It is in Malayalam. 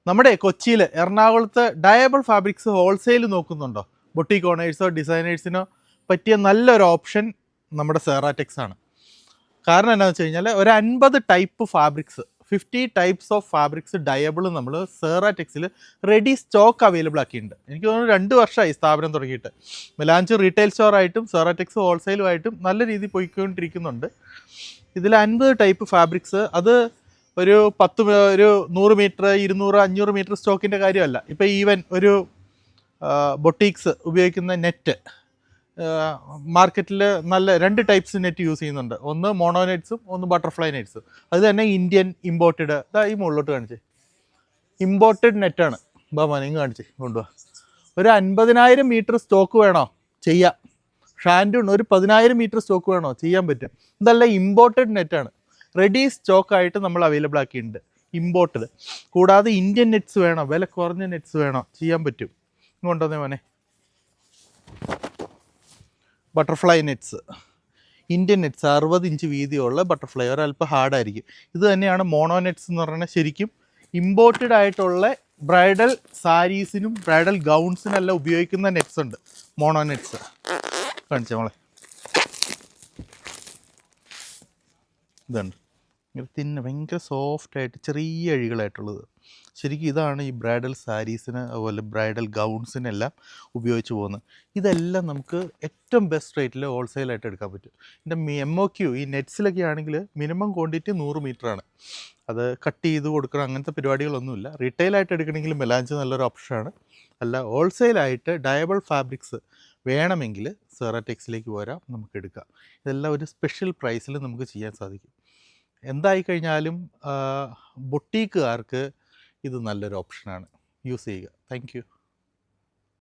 നമ്മുടെ കൊച്ചിയിൽ എറണാകുളത്ത് ഡയബിൾ ഫാബ്രിക്സ് ഹോൾസെയിൽ നോക്കുന്നുണ്ടോ? ബൊട്ടീക്ക് ഓണേഴ്സോ ഡിസൈനേഴ്സിനോ പറ്റിയ നല്ലൊരു ഓപ്ഷൻ നമ്മുടെ സെറാടെക്സ് ആണ്. കാരണം എന്താണെന്ന് വെച്ച് കഴിഞ്ഞാൽ ഒരു 50 type fabrics 50 types of fabrics ഡയബിൾ നമ്മൾ സെറാടെക്സിൽ റെഡി സ്റ്റോക്ക് അവൈലബിൾ ആക്കിയിട്ടുണ്ട്. എനിക്ക് തോന്നുന്നു 2 വർഷമായി സ്ഥാപനം തുടങ്ങിയിട്ട്. മെലാഞ്ച് റീറ്റെയിൽ സ്റ്റോറായിട്ടും സെറാടെക്സ് ഹോൾസെയിലുമായിട്ടും നല്ല രീതിയിൽ പോയിക്കൊണ്ടിരിക്കുന്നുണ്ട്. ഇതിൽ 50 ടൈപ്പ് ഫാബ്രിക്സ്, അത് ഒരു 100 മീറ്റർ 200 500 മീറ്റർ സ്റ്റോക്കിൻ്റെ കാര്യമല്ല. ഇപ്പോൾ ഈവൻ ഒരു ബൊട്ടീക്സ് ഉപയോഗിക്കുന്ന നെറ്റ് മാർക്കറ്റിൽ നല്ല 2 ടൈപ്സ് നെറ്റ് യൂസ് ചെയ്യുന്നുണ്ട്. ഒന്ന് മോണോ നെറ്റ്സും ഒന്ന് ബട്ടർഫ്ലൈ നെറ്റ്സും. അത് തന്നെ ഇന്ത്യൻ ഇമ്പോർട്ടഡ്, ഈ മുകളിലോട്ട് കാണിച്ചേ, ഇമ്പോർട്ടഡ് നെറ്റാണ്. നിങ്ങൾ കാണിച്ചേ, കൊണ്ടുപോവാ. ഒരു 50,000 മീറ്റർ സ്റ്റോക്ക് വേണോ? ചെയ്യാം. ഷാൻഡൂൺ ഒരു 10,000 മീറ്റർ സ്റ്റോക്ക് വേണോ? ചെയ്യാൻ പറ്റും. ഇതല്ല, ഇമ്പോർട്ടഡ് നെറ്റാണ്. റെഡി സ്റ്റോക്കായിട്ട് നമ്മൾ അവൈലബിൾ ആക്കിയിട്ടുണ്ട്, ഇമ്പോർട്ടഡ്. കൂടാതെ ഇന്ത്യൻ നെറ്റ്സ് വേണോ, വില കുറഞ്ഞ നെറ്റ്സ് വേണോ? ചെയ്യാൻ പറ്റും. കൊണ്ടുവന്നേ മോനെ. Butterfly nets, Indian nets 60 inch വീതിയുള്ള ബട്ടർഫ്ലൈ, ഒരല്പം ഹാർഡായിരിക്കും. ഇത് തന്നെയാണ് മോണോ നെറ്റ്സ് എന്ന് പറഞ്ഞാൽ. ശരിക്കും ഇമ്പോർട്ടഡ് ആയിട്ടുള്ള ബ്രൈഡൽ സാരീസിനും ബ്രൈഡൽ ഗൗൺസിനെല്ലാം ഉപയോഗിക്കുന്ന നെറ്റ്സ് ഉണ്ട്, മോണോ നെറ്റ്സ്. കാണിച്ചേ മോളെ, ഇതുണ്ട്. ഇങ്ങനെ ഭയങ്കര സോഫ്റ്റായിട്ട് ചെറിയ അഴികളായിട്ടുള്ളത്. ശരിക്കും ഇതാണ് ഈ ബ്രൈഡൽ സാരീസിന് അതുപോലെ ബ്രൈഡൽ ഗൗൺസിനെല്ലാം ഉപയോഗിച്ച് പോകുന്നത്. ഇതെല്ലാം നമുക്ക് ഏറ്റവും ബെസ്റ്റ് റേറ്റിൽ ഹോൾസെയിലായിട്ട് എടുക്കാൻ പറ്റും. ഇതിൻ്റെ MOQ ഈ നെറ്റ്സിലൊക്കെ ആണെങ്കിൽ മിനിമം ക്വാണ്ടിറ്റി 100 മീറ്ററാണ്. അത് കട്ട് ചെയ്ത് കൊടുക്കണം, അങ്ങനത്തെ പരിപാടികളൊന്നുമില്ല. റീറ്റെയിലായിട്ട് എടുക്കണമെങ്കിൽ മെലാഞ്ച് നല്ലൊരു ഓപ്ഷനാണ്. അല്ല, ഹോൾസെയിലായിട്ട് ഡയബിൾ ഫാബ്രിക്സ് വേണമെങ്കിൽ സെറാടെക്സിലേക്ക് പോരാം, നമുക്ക് എടുക്കാം. ഇതെല്ലാം ഒരു സ്പെഷ്യൽ പ്രൈസിൽ നമുക്ക് ചെയ്യാൻ സാധിക്കും. എന്തായിക്കഴിഞ്ഞാലും ബൊട്ടീക്കുകാർക്ക് ഇത് നല്ലൊരു ഓപ്ഷനാണ്. യൂസ് ചെയ്യുക. Thank you.